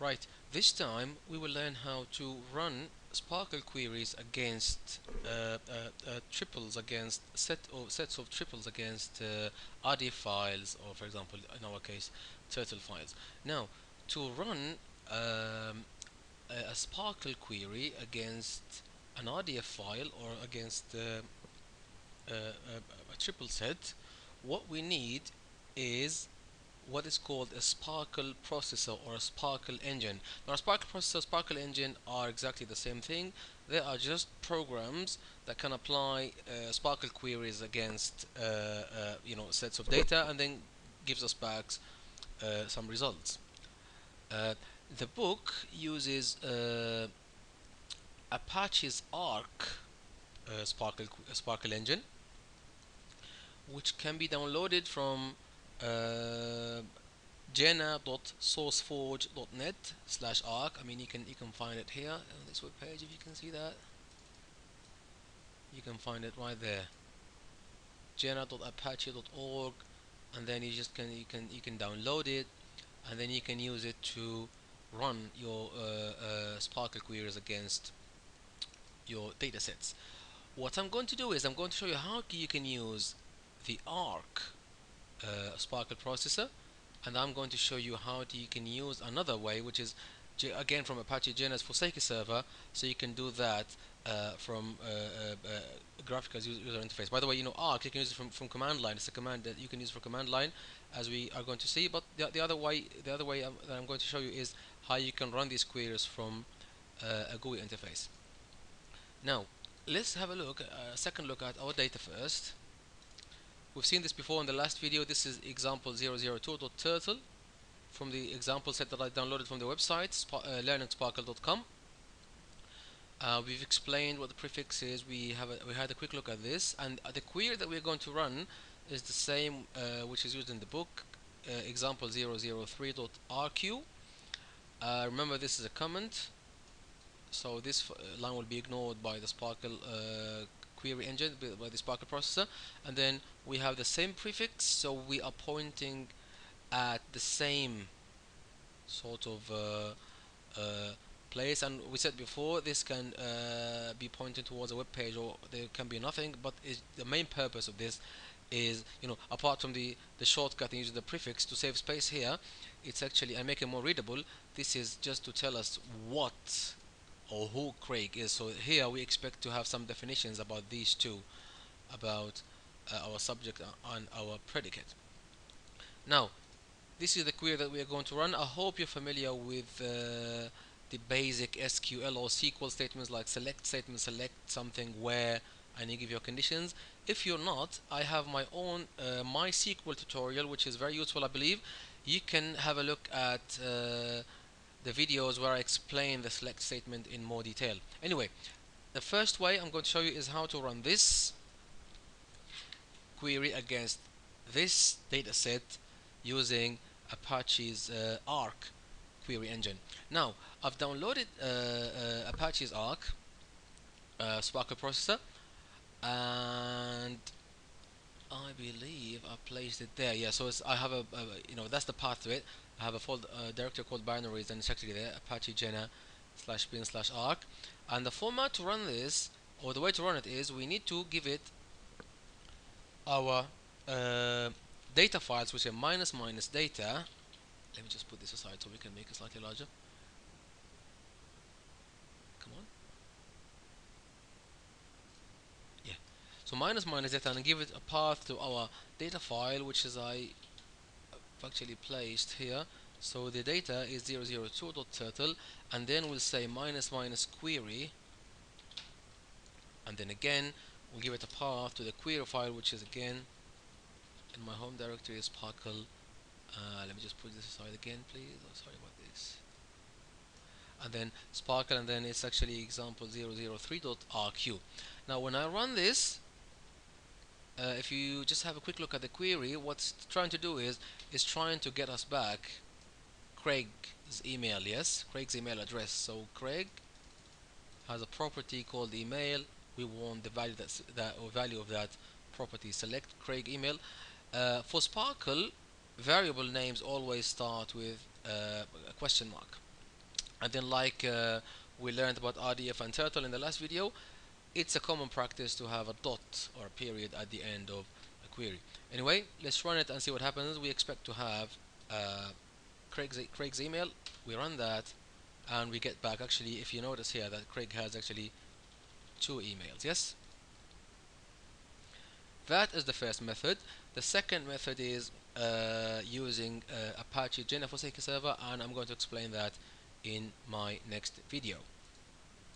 Right, this time we will learn how to run SPARQL queries against triples, against sets of triples against RDF files, or for example, in our case, turtle files. Now, to run a SPARQL query against an RDF file or against a triple set, what we need is what is called a SPARQL processor or a SPARQL engine. Now, a SPARQL processor, SPARQL engine are exactly the same thing. They are just programs that can apply SPARQL queries against sets of data and then gives us back some results. Uh, the book uses Apache's ARQ SPARQL engine, which can be downloaded from uh, jena.sourceforge.net/arc. I mean, you can find it here on this web page. If you can see that, you can find it right there. jena.apache.org, and then you can download it, and then you can use it to run your SPARQL queries against your datasets. What I'm going to do is I'm going to show you how you can use the ARQ SPARQL processor, and I'm going to show you how you can use another way, which is again from Apache Gena's Forsake server, so you can do that from graphical user interface. By the way, ARC you can use it from command line. It's a command that you can use for command line, as we are going to see. But the other way, that I'm going to show you is how you can run these queries from a GUI interface. Now, let's have a second look at our data first. We've seen this before in the last video. This is example 002.turtle from the example set that I downloaded from the website learningsparkle.com. We've explained what the prefix is. We had a quick look at this, and the query that we're going to run is the same which is used in the book, example 003.RQ. Remember, this is a comment, so this line will be ignored by the SPARQL query engine, by the SPARQL processor, and then we have the same prefix, so we are pointing at the same sort of place. And we said before, this can be pointing towards a web page, or there can be nothing, but the main purpose of this is, apart from the shortcut and using the prefix to save space here, it's actually, and make it more readable, this is just to tell us what or who Craig is. So here we expect to have some definitions about these two, about our subject and our predicate. Now, this is the query that we are going to run. I hope you're familiar with the basic SQL or SQL statements, like select statement, select something where, and you give your conditions. If you're not, I have my own MySQL tutorial, which is very useful, I believe. You can have a look at the videos where I explain the select statement in more detail. Anyway, the first way I'm going to show you is how to run this query against this dataset using Apache's ARQ query engine. Now, I've downloaded Apache's ARQ SPARQL processor, and I believe I placed it there. Yeah, so I have that's the path to it. I have a folder directory called binaries, and it's actually there, Apache Jena /bin/arc. And the format to run this, or the way to run it, is we need to give it our data files, which are minus data. Let me just put this aside so we can make it slightly larger. Come on. Yeah. So minus data, and give it a path to our data file, which is I actually placed here. So the data is 002.turtle, and then we'll say minus query, and then again we'll give it a path to the query file, which is again in my home directory is SPARQL. Let me just put this aside again, please. Oh, sorry about this. And then SPARQL, and then it's actually example 003.RQ. Now, when I run this, if you just have a quick look at the query, what's trying to do is trying to get us back Craig's email. Yes, Craig's email address. So Craig has a property called email. We want the value value of that property. Select Craig email. For SPARQL, variable names always start with a question mark. And then we learned about RDF and turtle in the last video, it's a common practice to have a dot or a period at the end of a query. Anyway, let's run it and see what happens. We expect to have Craig's email. We run that and we get back, actually, if you notice here, that Craig has actually 2 emails. Yes, that is the first method. The second method is using Apache Genesis server, and I'm going to explain that in my next video.